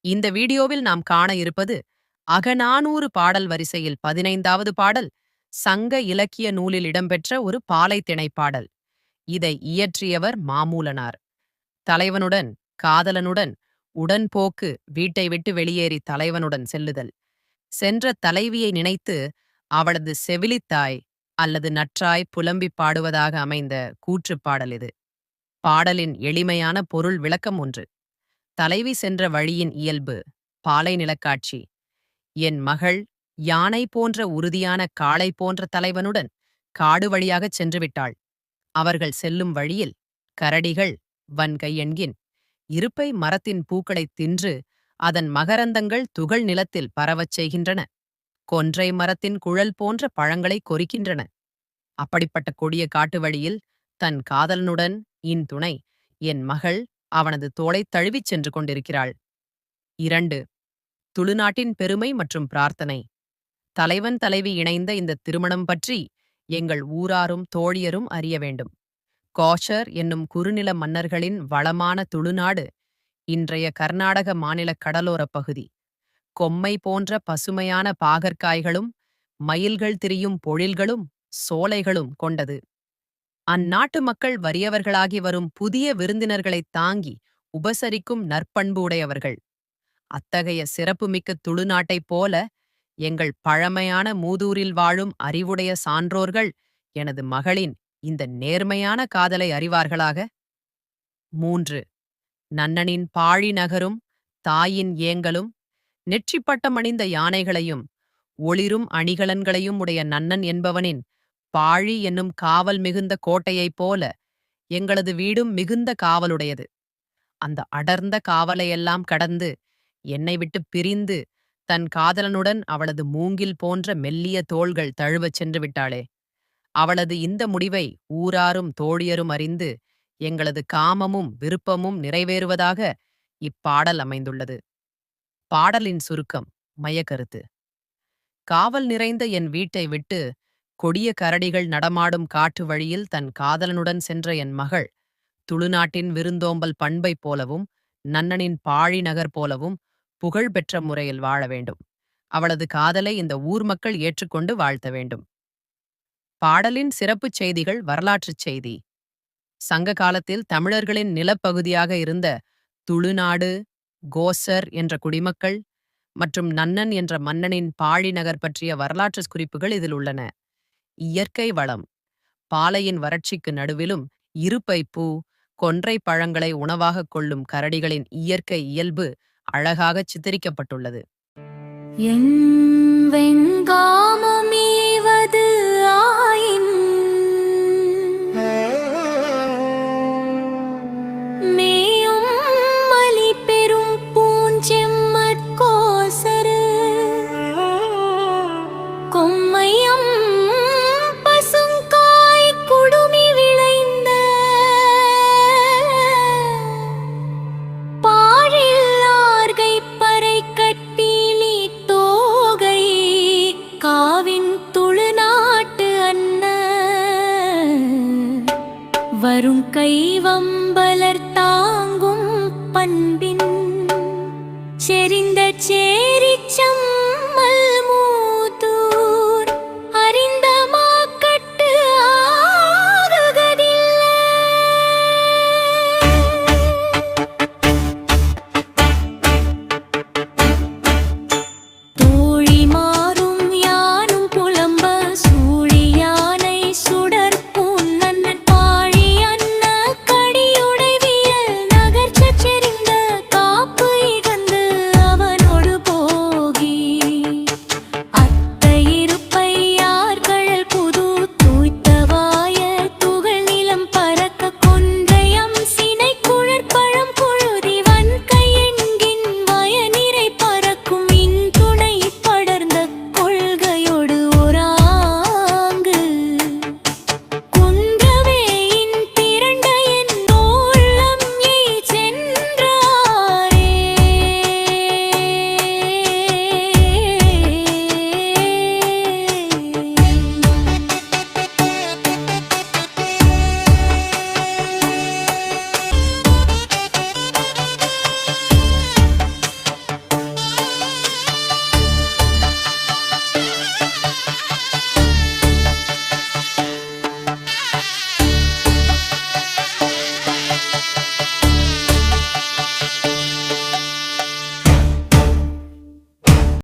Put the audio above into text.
இந்த வீடியோவில் நாம் காண இருப்பது அகநானூறு பாடல் வரிசையில் 15வது பாடல், சங்க இலக்கிய நூலில் இடம்பெற்ற ஒரு பாலை திணைப்பாடல். இதை இயற்றியவர் மாமூலனார். தலைவனுடன் காதலனுடன் உடன்போக்கு, வீட்டை விட்டு வெளியேறி தலைவனுடன் செல்லுதல், சென்ற தலைவியை நினைத்து அவளது செவிலித்தாய் அல்லது நற்றாய் புலம்பிப் பாடுவதாக அமைந்த கூற்றுப்பாடல் இது. பாடலின் எளிமையான பொருள் விளக்கம் ஒன்று. தலைவி சென்ற வழியின் இயல்பு பாலை நிலக்காட்சி. என் மகள் யானை போன்ற உறுதியான காளை போன்ற தலைவனுடன் காடு வழியாகச் சென்றுவிட்டாள். அவர்கள் செல்லும் வழியில் கரடிகள் வன்கை என்கின் இருப்பை மரத்தின் பூக்களைத் தின்று அதன் மகரந்தங்கள் துகள் நிலத்தில் பரவச் செய்கின்றன. கொன்றை மரத்தின் குழல் போன்ற பழங்களை கொறிக்கின்றன. அப்படிப்பட்ட கொடிய காட்டு வழியில் தன் காதலனுடன் இன் துணை என் மகள் அவனது தோளைத் தழுவிச் சென்று கொண்டிருக்கிறாள். 2. துளுநாட்டின் பெருமை மற்றும் பிரார்த்தனை. தலைவன் தலைவி இணைந்த இந்த திருமணம் பற்றி எங்கள் ஊராரும் தோழியரும் அறிய வேண்டும். கோஷர் என்னும் குறுநில மன்னர்களின் வளமான துளுநாடு இன்றைய கர்நாடக மாநில கடலோரப் பகுதி. கொம்மை போன்ற பசுமையான பாகற்காய்களும் மயில்கள் திரியும் பொழில்களும் சோலைகளும் கொண்டது. அந்நாட்டு மக்கள் வறியவர்களாகி வரும் புதிய விருந்தினர்களைத் தாங்கி உபசரிக்கும் நற்பண்பு உடையவர்கள். அத்தகைய சிறப்புமிக்க துளுநாட்டைப் போல எங்கள் பழமையான மூதூரில் வாழும் அறிவுடைய சான்றோர்கள் எனது மகளின் இந்த நேர்மையான காதலை அறிவார்களாக. 3. நன்னனின் பாழி நகரும் தாயின் ஏங்கலும் நெற்றிப்பட்டம் அணிந்த யானைகளையும் ஒளிரும் அணிகலன்களையும் உடைய நன்னன் என்பவனின் பாழி என்னும் காவல் மிகுந்த கோட்டையைப் போல எங்களது வீடும் மிகுந்த காவலுடையது. அந்த அடர்ந்த காவலையெல்லாம் கடந்து என்னை விட்டு பிரிந்து தன் காதலனுடன் அவளது மூங்கில் போன்ற மெல்லிய தோள்கள் தழுவச் சென்று விட்டாளே. அவளது இந்த முடிவை ஊராரும் தோழியரும் அறிந்து எங்களது காமமும் விருப்பமும் நிறைவேறுவதாக இப்பாடல் அமைந்துள்ளது. பாடலின் சுருக்கம், மையக்கருத்து. காவல் நிறைந்த என் வீட்டை விட்டு கொடிய கரடிகள் நடமாடும் காட்டு வழியில் தன் காதலனுடன் சென்ற என் மகள் துளுநாட்டின் விருந்தோம்பல் பண்பைப் போலவும் நன்னனின் பாழி நகர் போலவும் புகழ் பெற்ற முறையில் வாழ வேண்டும். அவளது காதலை இந்த ஊர் மக்கள் ஏற்றுக்கொண்டு வாழ்த்த வேண்டும். பாடலின் சிறப்புச் செய்திகள். வரலாற்றுச் செய்தி. சங்க காலத்தில் தமிழர்களின் நிலப்பகுதியாக இருந்த துளுநாடு, கோசர் என்ற குடிமக்கள் மற்றும் நன்னன் என்ற மன்னனின் பாழி நகர் பற்றிய வரலாற்று குறிப்புகள் இதில் உள்ளன. இயற்கை வளம். பாலையின் வறட்சிக்கு நடுவிலும் இருப்பை பூ, கொன்றை பழங்களை உணவாகக் கொள்ளும் கரடிகளின் இயற்கை இயல்பு அழகாகச் சித்தரிக்கப்பட்டுள்ளது. என் வெங்காமமீவது ஆயின் மேயும் மலி பெரும் பூஞ்செம்மற்கோசரு கொம்மையம் பசுங்காய் குடுமி விளைந்த பாழில்லார்கை பறை கட்டி நீ தோகை காவின் துளுநாட்டு அன்ன வரும் கைவம்பலர் தாங்கும் பண்பின் செறிந்த